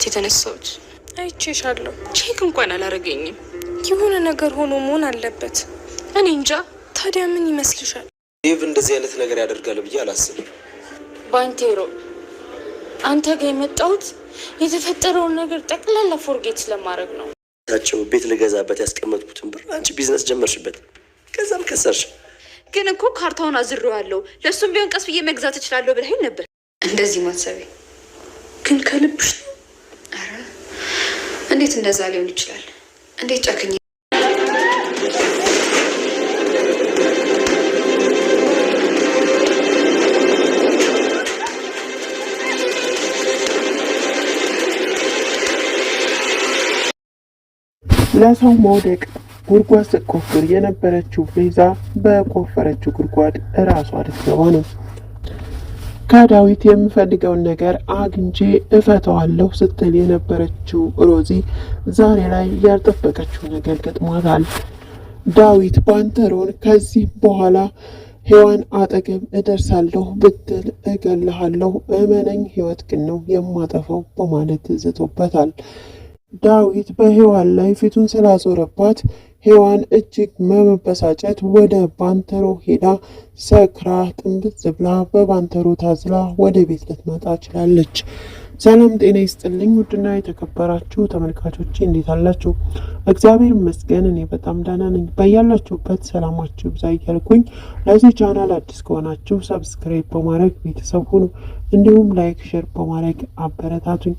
የተነሳሁት አይቼሻለሁ። ቼክ እንኳን አላረገኝም። የሆነ ነገር ሆኖ መሆን አለበት። እኔ እንጃ። ታዲያ ምን ይመስልሻል? ዴቭ እንደዚህ አይነት ነገር ያደርጋል ብዬ አላስብም። ባንቴሮ አንተ ጋር የመጣሁት የተፈጠረውን ነገር ጠቅላላ ፎርጌት ስለማድረግ ነው። ታቸው ቤት ልገዛበት ያስቀመጥኩትን ብር አንቺ ቢዝነስ ጀመርሽበት፣ ከዛም ከሰርሽ። ግን እኮ ካርታውን አዝሬዋለሁ። ለሱም ቢሆን ቀስ ብዬ መግዛት እችላለሁ ብለኸኝ ነበር። እንደዚህ ማሰቤ ግን ከልብሽ ነው? አረ እንዴት እንደዛ ሊሆን ይችላል? እንዴት ጨክኝ? ለሰው መውደቅ ጉድጓድ ስትቆፍር የነበረችው ቤዛ በቆፈረችው ጉድጓድ እራሷ ልትገባ ነው። ከዳዊት የምፈልገውን ነገር አግኝቼ እፈተዋለሁ ስትል የነበረችው ሮዚ ዛሬ ላይ ያልጠበቀችው ነገር ገጥሟታል። ዳዊት ባንተሮን ከዚህ በኋላ ሔዋን አጠገብ እደርሳለሁ ብትል እገልሃለሁ፣ እመነኝ፣ ህይወት ግን ነው የማጠፋው በማለት ዝቶበታል። ዳዊት በሔዋን ላይ ፊቱን ስላዞረባት ሔዋን እጅግ በመበሳጨት ወደ ባንተሮ ሄዳ ሰክራ ጥንብዝ ብላ በባንተሮ ታዝላ ወደ ቤት ልትመጣ ችላለች። ሰላም ጤና ይስጥልኝ ውድና የተከበራችሁ ተመልካቾቼ እንዴት አላችሁ? እግዚአብሔር ይመስገን እኔ በጣም ደህና ነኝ። በያላችሁበት ሰላማችሁ ይብዛ እያልኩኝ ለዚህ ቻናል አዲስ ከሆናችሁ ሰብስክራይብ በማድረግ ቤተሰብ ሁኑ፣ እንዲሁም ላይክ ሼር በማድረግ አበረታቱኝ።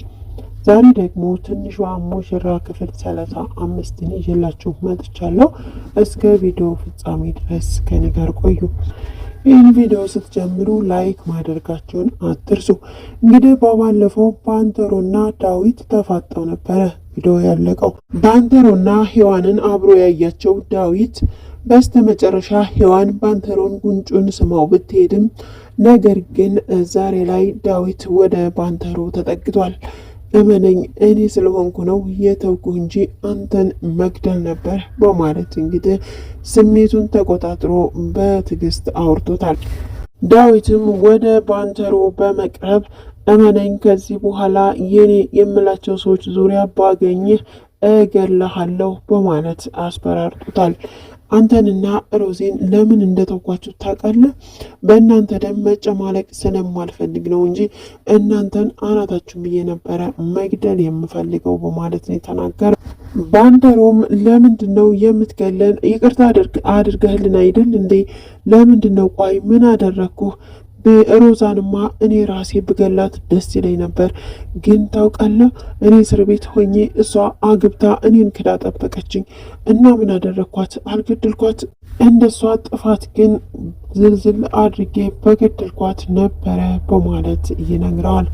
ዛሬ ደግሞ ትንሿ ሙሽራ ክፍል 35 ይዤላችሁ መጥቻለሁ። እስከ ቪዲዮ ፍጻሜ ድረስ ከኔ ጋር ቆዩ። ይህን ቪዲዮ ስትጀምሩ ላይክ ማድረጋችሁን አትርሱ። እንግዲህ ባለፈው ባንተሮና ዳዊት ተፋጠው ነበረ ቪዲዮ ያለቀው። ባንተሮና ሔዋንን አብሮ ያያቸው ዳዊት በስተመጨረሻ ሔዋን ባንተሮን ጉንጩን ስማው ብትሄድም ነገር ግን ዛሬ ላይ ዳዊት ወደ ባንተሮ ተጠግቷል። እመነኝ እኔ ስለሆንኩ ነው የተውኩ እንጂ አንተን መግደል ነበር በማለት እንግዲህ ስሜቱን ተቆጣጥሮ በትዕግስት አውርቶታል። ዳዊትም ወደ ባንተሮ በመቅረብ እመነኝ ከዚህ በኋላ የኔ የምላቸው ሰዎች ዙሪያ ባገኝህ እገልሃለሁ በማለት አስፈራርቶታል። አንተንና ሮዚን ለምን እንደተውኳችሁ ታውቃለህ? በእናንተ ደም መጨማለቅ ስለማልፈልግ ነው እንጂ እናንተን አናታችሁን ብዬ ነበረ መግደል የምፈልገው በማለት ነው የተናገረ። ባንተሮም ለምንድን ነው የምትገለን? ይቅርታ አድርገህልን አይደል እንዴ? ለምንድን ነው? ቆይ ምን አደረግኩህ? ሮዛንማ እኔ ራሴ ብገላት ደስ ይለኝ ነበር፣ ግን ታውቃለህ እኔ እስር ቤት ሆኜ እሷ አግብታ እኔን ክዳ ጠበቀችኝ እና ምን አደረግኳት? አልገደልኳት። እንደሷ ጥፋት ግን ዝልዝል አድርጌ በገደልኳት ነበረ በማለት ይነግረዋል።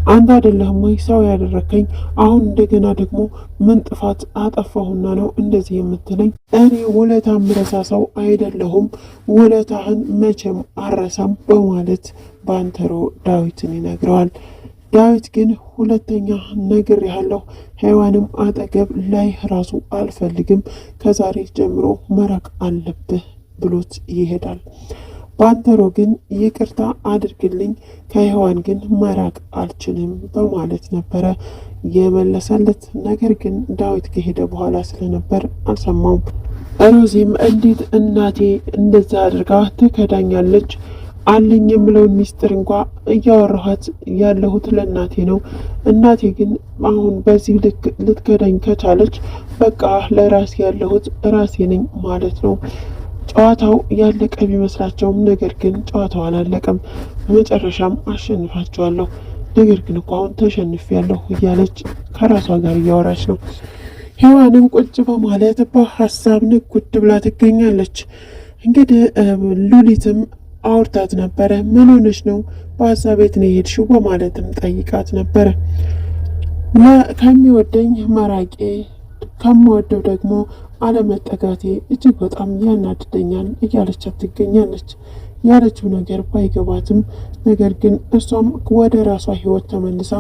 አንተ አይደለህም ወይ ሰው ያደረከኝ? አሁን እንደገና ደግሞ ምን ጥፋት አጠፋሁና ነው እንደዚህ የምትለኝ? እኔ ውለታ ምረሳ ሰው አይደለሁም፣ ውለታህን መቼም አረሳም በማለት ባንተሮ ዳዊትን ይነግረዋል። ዳዊት ግን ሁለተኛ ነግሬሃለሁ፣ ሔዋንም አጠገብ ላይ ራሱ አልፈልግም፣ ከዛሬ ጀምሮ መራቅ አለብህ ብሎት ይሄዳል። ባንተሮ ግን ይቅርታ አድርግልኝ፣ ከሔዋን ግን መራቅ አልችልም በማለት ነበረ የመለሰለት። ነገር ግን ዳዊት ከሄደ በኋላ ስለነበር አልሰማውም። ሮዚም እንዴት እናቴ እንደዛ አድርጋ ትከዳኛለች? አለኝ የምለውን ሚስጥር እንኳ እያወራኋት ያለሁት ለእናቴ ነው። እናቴ ግን አሁን በዚህ ልክ ልትከዳኝ ከቻለች በቃ ለራሴ ያለሁት ራሴ ነኝ ማለት ነው። ጨዋታው ያለቀ ቢመስላቸውም ነገር ግን ጨዋታው አላለቀም። በመጨረሻም አሸንፋቸዋለሁ፣ ነገር ግን እኮ አሁን ተሸንፌያለሁ እያለች ከራሷ ጋር እያወራች ነው። ሔዋንም ቁጭ በማለት በሀሳብ ንጉድ ብላ ትገኛለች። እንግዲህ ሉሊትም አውርታት ነበረ። ምን ሆነች ነው በሀሳብ ቤት ነው የሄድሽው በማለትም ጠይቃት ነበረ። ከሚወደኝ መራቄ ከምወደው ደግሞ አለመጠጋቴ እጅግ በጣም ያናድደኛል እያለቻት ትገኛለች። ያለችው ነገር ባይገባትም ነገር ግን እሷም ወደ ራሷ ህይወት ተመልሳ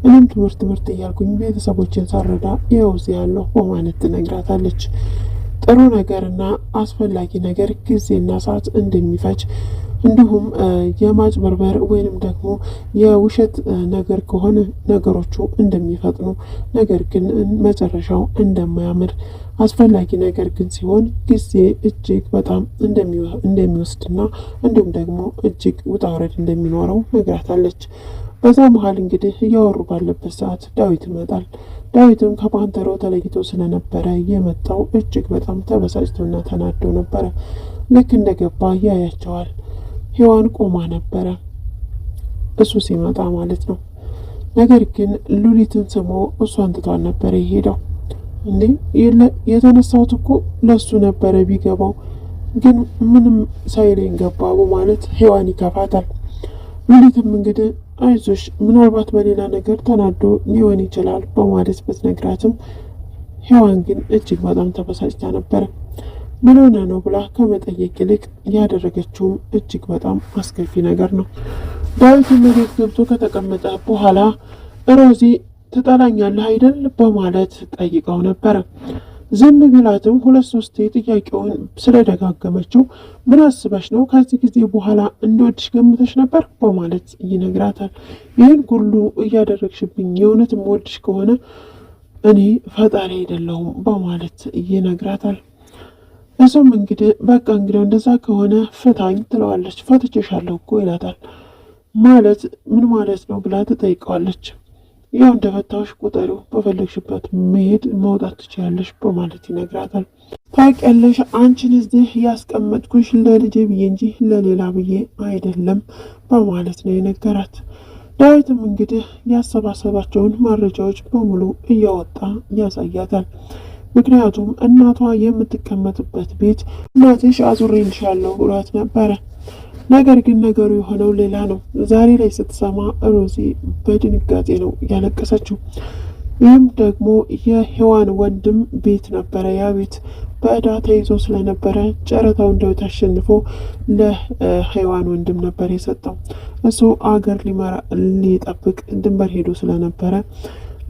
እኔም ትምህርት እያልኩኝ ቤተሰቦችን ሳረዳ ይኸው እዚህ ያለሁ በማለት ትነግራታለች። ጥሩ ነገርና አስፈላጊ ነገር ጊዜና ሰዓት እንደሚፈጅ እንዲሁም የማጭበርበር ወይንም ደግሞ የውሸት ነገር ከሆነ ነገሮቹ እንደሚፈጥኑ ነገር ግን መጨረሻው እንደማያምር አስፈላጊ ነገር ግን ሲሆን ጊዜ እጅግ በጣም እንደሚወስድና እንዲሁም ደግሞ እጅግ ውጣ ውረድ እንደሚኖረው ነግራታለች። በዛ መሀል እንግዲህ እያወሩ ባለበት ሰዓት ዳዊት ይመጣል። ዳዊትም ከፓንተሮ ተለይቶ ስለነበረ የመጣው እጅግ በጣም ተበሳጭቶና ተናዶ ነበረ። ልክ እንደገባ ያያቸዋል። ሔዋን ቆማ ነበረ እሱ ሲመጣ ማለት ነው። ነገር ግን ሉሊትን ስሞ እሷን ትቷን ነበረ የሄደው። እንዴ የተነሳሁት እኮ ለሱ ነበረ ቢገባው ግን ምንም ሳይለኝ ገባ በማለት ሔዋን ይከፋታል። ሉሊትም እንግዲህ አይዞሽ ምናልባት በሌላ ነገር ተናዶ ሊሆን ይችላል በማለት ብትነግራትም ሔዋን ግን እጅግ በጣም ተበሳጭታ ነበረ። ምን ሆነ ነው ብላ ከመጠየቅ ይልቅ ያደረገችውም እጅግ በጣም አስከፊ ነገር ነው። ዳዊት መሬት ገብቶ ከተቀመጠ በኋላ ሮዚ ትጠላኛለህ አይደል በማለት ጠይቀው ነበረ። ዝም ቢላትም 2-3 ጥያቄውን ስለደጋገመችው ምን አስበሽ ነው ከዚህ ጊዜ በኋላ እንደወድሽ ገምተሽ ነበር በማለት ይነግራታል። ይህን ሁሉ እያደረግሽብኝ የእውነት የምወድሽ ከሆነ እኔ ፈጣሪ አይደለሁም በማለት ይነግራታል። እሱም እንግዲህ በቃ እንግዲህ እንደዛ ከሆነ ፍታኝ ትለዋለች። ፈትቼሻለሁ እኮ ይላታል። ማለት ምን ማለት ነው ብላ ትጠይቀዋለች። ያው እንደፈታሽ ቁጠሪው በፈለግሽበት መሄድ መውጣት ትችያለሽ በማለት ይነግራታል። ታውቂያለሽ አንቺን እዚህ ያስቀመጥኩሽ ለልጄ ብዬ እንጂ ለሌላ ብዬ አይደለም በማለት ነው የነገራት። ዳዊትም እንግዲህ ያሰባሰባቸውን መረጃዎች በሙሉ እያወጣ ያሳያታል። ምክንያቱም እናቷ የምትቀመጥበት ቤት እናትሽ አዙሬልሻለሁ ብሏት ነበረ። ነገር ግን ነገሩ የሆነው ሌላ ነው። ዛሬ ላይ ስትሰማ ሮዚ በድንጋጤ ነው ያለቀሰችው። ይህም ደግሞ የሔዋን ወንድም ቤት ነበረ። ያ ቤት በዕዳ ተይዞ ስለነበረ ጨረታው ዳዊት አሸንፎ ለሔዋን ወንድም ነበር የሰጠው። እሱ አገር ሊጠብቅ ድንበር ሄዶ ስለነበረ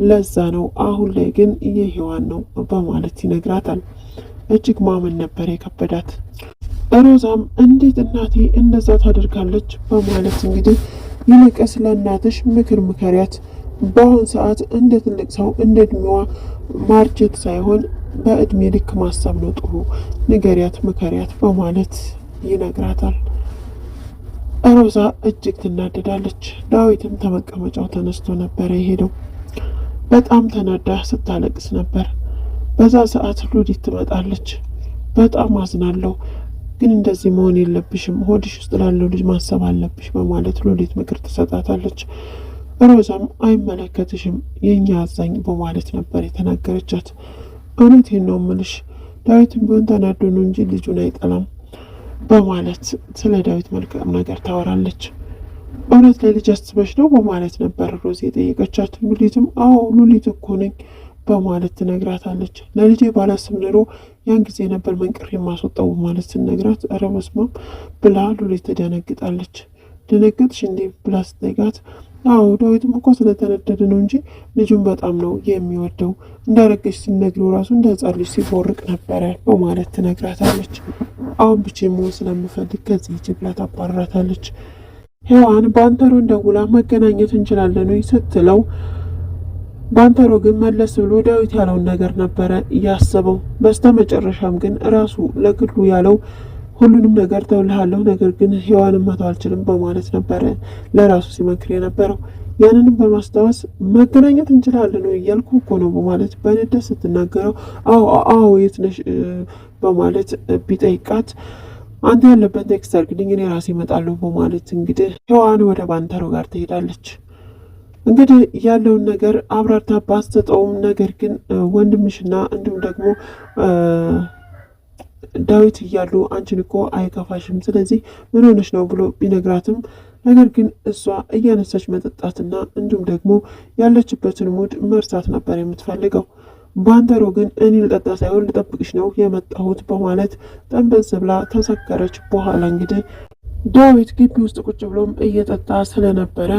ለዛ ነው። አሁን ላይ ግን የሔዋን ነው በማለት ይነግራታል። እጅግ ማመን ነበር የከበዳት። ሮዛም እንዴት እናቴ እንደዛ ታደርጋለች በማለት እንግዲህ ይልቅስ ለእናትሽ ምክር ምከሪያት፣ በአሁን ሰዓት እንደ ትልቅ ሰው እንደ እድሜዋ ማርጀት ሳይሆን በእድሜ ልክ ማሰብ ነው ጥሩ፣ ንገሪያት፣ ምከሪያት በማለት ይነግራታል። ሮዛ እጅግ ትናደዳለች። ዳዊትም ከመቀመጫው ተነስቶ ነበረ የሄደው። በጣም ተናዳ ስታለቅስ ነበር። በዛ ሰዓት ሉሊት ትመጣለች። በጣም አዝናለሁ ግን እንደዚህ መሆን የለብሽም፣ ሆድሽ ውስጥ ላለው ልጅ ማሰብ አለብሽ በማለት ሉሊት ምክር ትሰጣታለች። ሮዛም አይመለከትሽም የኛ አዛኝ በማለት ነበር የተናገረቻት። እውነቴን ነው እምልሽ ዳዊትም ቢሆን ተናዶ ነው እንጂ ልጁን አይጠላም በማለት ስለ ዳዊት መልካም ነገር ታወራለች። እውነት ለልጅ አስበሽ ነው በማለት ነበር ሮዚ የጠየቀቻት። ሉሊትም አዎ ሉሊት እኮ ነኝ በማለት ትነግራታለች። ለልጄ ባላስብ ኖሮ ያን ጊዜ ነበር መንቅር የማስወጣው በማለት ትነግራት፣ ኧረ በስመ አብ ብላ ሉሊት ትደነግጣለች። ደነገጥሽ እንዴ ብላ ስትጠይቃት፣ አዎ ዳዊትም እኮ ስለተነደደ ነው እንጂ ልጁን በጣም ነው የሚወደው፣ እንዳረገች ሲነግረው ራሱ እንደ ሕፃን ልጅ ሲቦርቅ ነበረ በማለት ትነግራታለች። አሁን ብቻ መሆን ስለምፈልግ ከዚህ ሂጂ ብላ ታባርራታለች። ሔዋን ባንተሮን ደውላ መገናኘት እንችላለን ወይ ስትለው ባንተሮ ግን መለስ ብሎ ዳዊት ያለውን ነገር ነበረ ያሰበው። በስተመጨረሻም ግን ራሱ ለግሉ ያለው ሁሉንም ነገር ተውልሃለሁ፣ ነገር ግን ሔዋንን መተው አልችልም በማለት ነበረ ለራሱ ሲመክር የነበረው። ያንንም በማስታወስ መገናኘት እንችላለን ወይ እያልኩ እኮ ነው በማለት በንዴት ስትናገረው፣ አዎ የት ነሽ በማለት ቢጠይቃት፣ አንተ ያለበት ቴክስት አድርግልኝ እኔ ራሴ እመጣለሁ በማለት እንግዲህ ሔዋን ወደ ባንተሮ ጋር ትሄዳለች። እንግዲህ ያለውን ነገር አብራርታ ባትሰጠውም ነገር ግን ወንድምሽና እንዲሁም ደግሞ ዳዊት እያሉ አንቺን እኮ አይከፋሽም፣ ስለዚህ ምን ሆነሽ ነው ብሎ ቢነግራትም ነገር ግን እሷ እያነሳች መጠጣትና እንዲሁም ደግሞ ያለችበትን ሙድ መርሳት ነበር የምትፈልገው። ባንተሮ ግን እኔ ልጠጣ ሳይሆን ልጠብቅሽ ነው የመጣሁት በማለት ጠንበዝ ብላ ተሰከረች። በኋላ እንግዲህ ዳዊት ግቢ ውስጥ ቁጭ ብሎም እየጠጣ ስለነበረ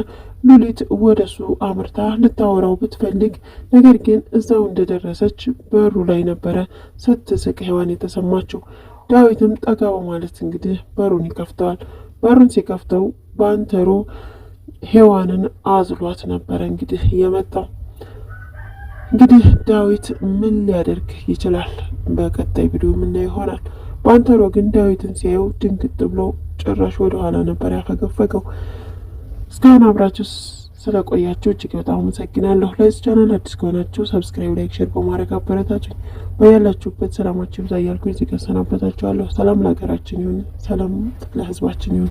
ሉሊት ወደሱ አምርታ ልታወራው ብትፈልግ ነገር ግን እዛው እንደደረሰች በሩ ላይ ነበረ ስትስቅ ሔዋን የተሰማችው። ዳዊትም ጠጋ በማለት እንግዲህ በሩን ይከፍተዋል። በሩን ሲከፍተው ባንተሮ ሔዋንን አዝሏት ነበረ እንግዲህ የመጣው። እንግዲህ ዳዊት ምን ሊያደርግ ይችላል? በቀጣይ ቪዲዮ የምናየው ይሆናል። ባንተሮ ግን ዳዊትን ሲያየው ድንግጥ ብሎ ጭራሽ ወደ ኋላ ነበር ያፈገፈገው። እስካሁን አብራችሁ ስለቆያችሁ እጅግ በጣም አመሰግናለሁ። ለዚህ ቻናል አዲስ ከሆናችሁ ሰብስክራይብ፣ ላይክ፣ ሼር በማድረግ አበረታችሁኝ። በያላችሁበት ሰላማችሁ ይብዛ እያልኩኝ እዚህ ጋር ሰናበታችኋለሁ። ሰላም ለሀገራችን ይሁን፣ ሰላም ለሕዝባችን ይሁን።